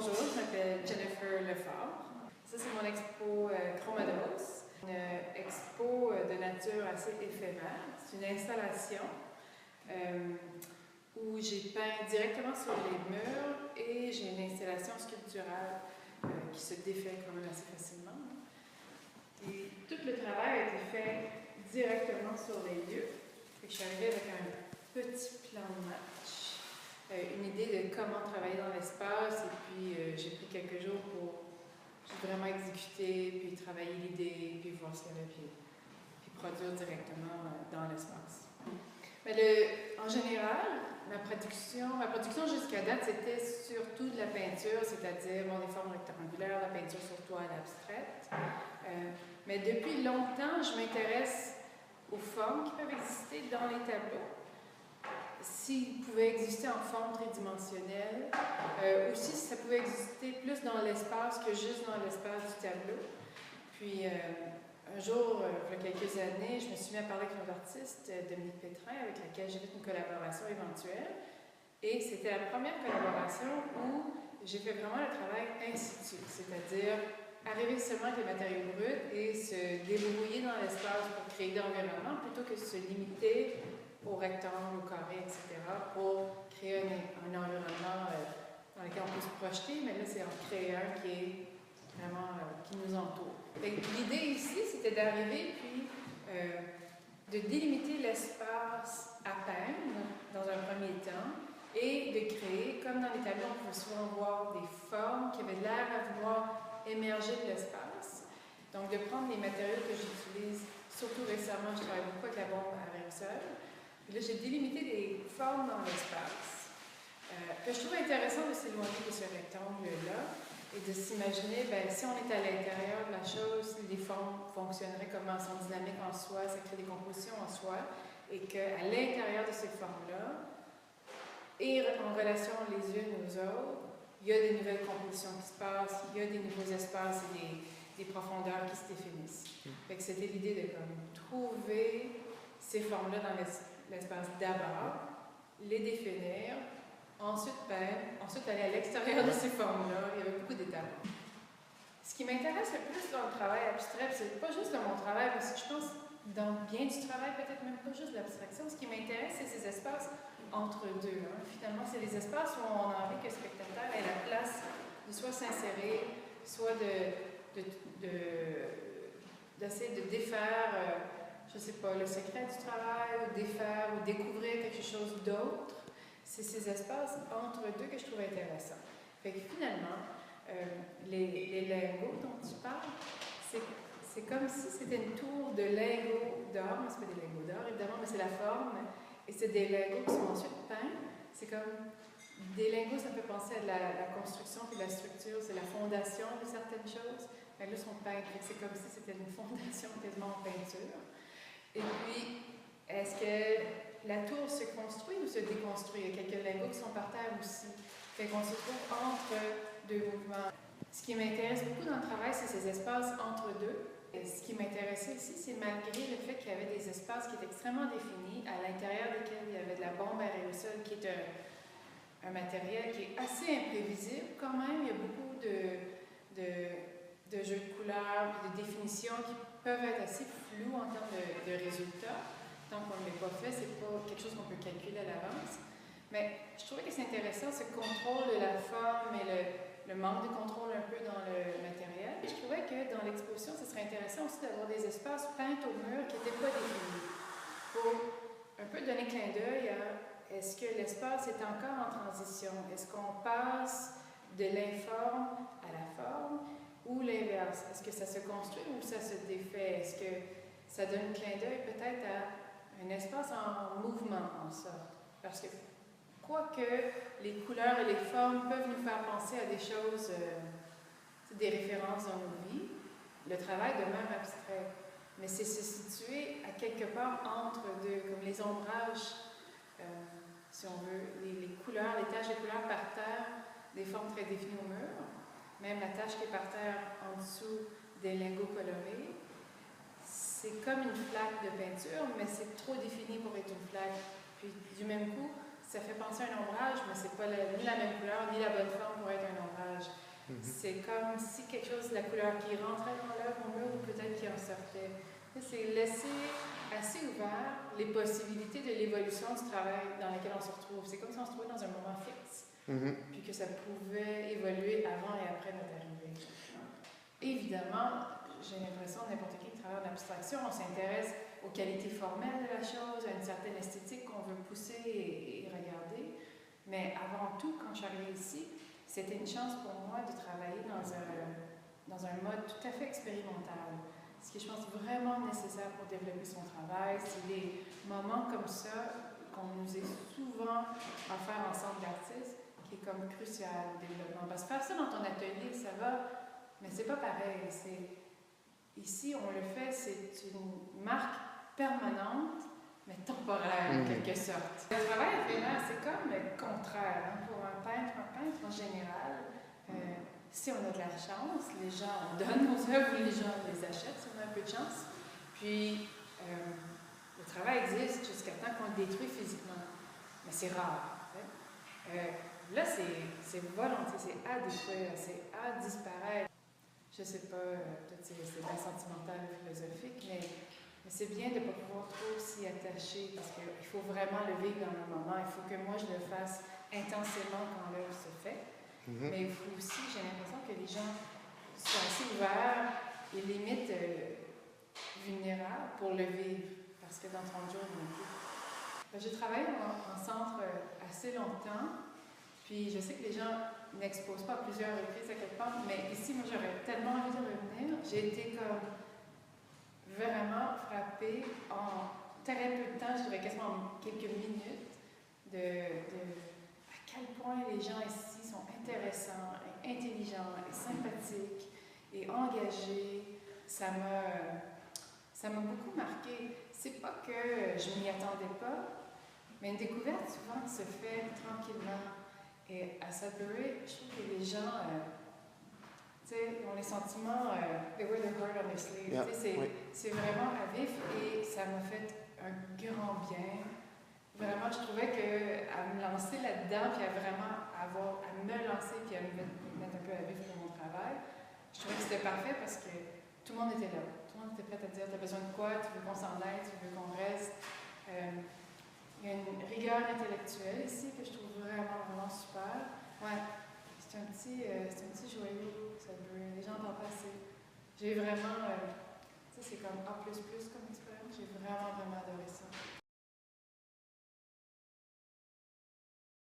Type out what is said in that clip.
Bonjour, je m'appelle Jennifer Lefort. Ça, c'est mon expo Chromados, une expo de nature assez éphémère. C'est une installation où j'ai peint directement sur les murs et j'ai une installation sculpturale qui se défait quand même assez facilement. Et tout le travail a été fait directement sur les lieux. Je suis arrivée avec un petit plan de match. Une idée de comment travailler dans l'espace et puis j'ai pris quelques jours pour vraiment exécuter, puis travailler l'idée, puis voir ce qu'il y avait, puis produire directement dans l'espace. Mais en général, ma production jusqu'à date, c'était surtout de la peinture, c'est-à-dire des formes rectangulaires, la peinture sur toile abstraite. Mais depuis longtemps, je m'intéresse aux formes qui peuvent exister dans les tableaux. S'ils pouvaient exister en forme tridimensionnelle, ou si ça pouvait exister plus dans l'espace que juste dans l'espace du tableau. Puis, un jour, il y a quelques années, je me suis mis à parler avec une artiste, Dominique Pétrin, avec laquelle j'ai fait une collaboration éventuelle. Et c'était la première collaboration où j'ai fait vraiment le travail in situ, c'est-à-dire arriver seulement avec les matériaux bruts et se débrouiller dans l'espace pour créer d'environnement plutôt que se limiter au rectangle, au carré, etc., pour créer un environnement dans lequel on peut se projeter, mais là, c'est en créer un qui est vraiment, qui nous entoure. L'idée ici, c'était d'arriver, puis de délimiter l'espace à peindre dans un premier temps, et de créer, comme dans les tableaux, on peut souvent voir des formes qui avaient l'air à vouloir émerger de l'espace. Donc, de prendre les matériaux que j'utilise, surtout récemment, je travaille beaucoup avec la bombe à aérosol. Et là, j'ai délimité des formes dans l'espace que je trouve intéressant de s'éloigner de ce rectangle-là et de s'imaginer, si on est à l'intérieur de la chose, les formes fonctionneraient comme elles sont dynamiques en soi, ça crée des compositions en soi, et qu'à l'intérieur de ces formes-là, et en relation les unes aux autres, il y a des nouvelles compositions qui se passent, il y a des nouveaux espaces et des profondeurs qui se définissent. Fait que c'était l'idée de trouver ces formes-là dans l'espace d'abord, les définir, ensuite peindre, ensuite aller à l'extérieur de ces formes-là. Il y avait beaucoup d'étapes. Ce qui m'intéresse le plus dans le travail abstrait, c'est pas juste dans mon travail, parce que je pense dans bien du travail, peut-être même pas juste de l'abstraction. Ce qui m'intéresse, c'est ces espaces entre deux. Finalement, c'est les espaces où on a envie que le spectateur ait la place de soit s'insérer, soit d'essayer de défaire, je ne sais pas, le secret du travail, ou défaire, ou découvrir quelque chose d'autre. C'est ces espaces entre deux que je trouve intéressants. Fait que finalement, les lingots dont tu parles, c'est comme si c'était une tour de lingots d'or, mais ce n'est pas des lingots d'or évidemment, mais c'est la forme, et c'est des lingots qui sont ensuite peints. C'est comme des lingots, ça peut penser à la construction puis la structure, c'est la fondation de certaines choses. Mais là, ils sont peints, c'est comme si c'était une fondation quasiment en peinture. Et puis, est-ce que la tour se construit ou se déconstruit? Il y a quelques lingots qui sont par terre aussi. Fait qu'on se trouve entre deux mouvements. Ce qui m'intéresse beaucoup dans le travail, c'est ces espaces entre deux. Et ce qui m'intéressait ici, c'est malgré le fait qu'il y avait des espaces qui étaient extrêmement définis, à l'intérieur desquels il y avait de la bombe à aérosol, qui est un matériel qui est assez imprévisible. Quand même, il y a beaucoup de jeux de couleurs et de définitions qui peuvent être assez floues en termes de résultats. Tant qu'on ne l'a pas fait, c'est pas quelque chose qu'on peut calculer à l'avance. Mais je trouvais que c'est intéressant, ce contrôle de la forme et le manque de contrôle un peu dans le matériel. Et je trouvais que dans l'exposition, ce serait intéressant aussi d'avoir des espaces peints au mur qui n'étaient pas définis. Pour un peu donner clin d'œil à est-ce que l'espace est encore en transition? Est-ce qu'on passe de l'informe à la forme ou l'inverse? Est-ce que ça se construit ou ça se défait? Est-ce que ça donne clin d'œil peut-être à un espace en mouvement en sorte? Parce que quoique les couleurs et les formes peuvent nous faire penser à des choses, des références dans nos vies, le travail demeure abstrait. Mais c'est se situer à quelque part entre deux, comme les ombrages, si on veut, les couleurs, les taches de couleurs par terre, des formes très définies au mur, même la tache qui est par terre en dessous des lingots colorés. C'est comme une flaque de peinture, mais c'est trop défini pour être une flaque. Puis du même coup, ça fait penser à un ombrage, mais c'est pas ni la même couleur, ni la bonne forme pour être un ombrage. c'est comme si quelque chose de la couleur qui rentrait dans l'œuvre au mur ou peut-être qui en sortait. C'est laisser assez ouvert les possibilités de l'évolution du travail dans lequel on se retrouve. C'est comme si on se trouvait dans un moment fixe, puis que ça pouvait évoluer avant et après notre arrivée. Évidemment, j'ai l'impression, n'importe qui qui travaille en abstraction, on s'intéresse aux qualités formelles de la chose, à une certaine esthétique qu'on veut pousser et regarder. Mais avant tout, quand je suis arrivée ici, c'était une chance pour moi de travailler dans un mode tout à fait expérimental. Ce qui est, je pense, vraiment nécessaire pour développer son travail. C'est des moments comme ça qu'on nous est souvent offert en centre d'artistes, qui est comme crucial au développement. Parce que faire ça dans ton atelier, ça va, mais c'est pas pareil. Ici, on le fait, c'est une marque permanente, mais temporaire en quelque sorte. Le travail éphémère, c'est comme le contraire. Hein? Pour un peintre en général, si on a de la chance, les gens, on donne nos œuvres ou les gens les achètent si on a un peu de chance. Puis, le travail existe jusqu'à temps qu'on le détruit physiquement. Mais c'est rare. Là, c'est volontiers, c'est à détruire, c'est à disparaître. Je ne sais pas, peut-être c'est bien sentimental et philosophique, mais c'est bien de ne pas pouvoir trop s'y attacher parce qu'il faut vraiment le vivre dans le moment. Il faut que moi, je le fasse intensément quand l'œuvre se fait. Mais il faut aussi, j'ai l'impression que les gens sont assez ouverts et limite vulnérables pour le vivre parce que dans 30 jours, ils n'ont plus. J'ai travaillé en centre assez longtemps, puis je sais que les gens n'exposent pas à plusieurs reprises à quelque part, mais ici, moi, j'aurais tellement envie de revenir. J'ai été comme vraiment frappée en très peu de temps, je dirais quasiment en quelques minutes, à quel point les gens ici sont intéressants, et intelligents, et sympathiques, et engagés. Ça m'a beaucoup marqué. C'est pas que je m'y attendais pas, mais une découverte souvent se fait tranquillement. Et à Sudbury, je trouve que les gens ont les sentiments, they wear their heart on their sleeve. Yeah, c'est vraiment à vif et ça m'a fait un grand bien. Vraiment, je trouvais qu'à me lancer là-dedans, puis à me lancer, puis à me mettre un peu à vif pour mon travail, je trouvais que c'était parfait parce que tout le monde était là. Tout le monde était prêt à dire, t'as besoin de quoi, tu veux qu'on s'en aille, tu veux qu'on reste. Il y a une rigueur intellectuelle ici que je trouve vraiment super. Ouais, c'est un petit joyau, ça brûle. Les gens n'en parlent pas assez. J'ai vraiment, c'est comme A++ comme expérience. J'ai vraiment adoré ça.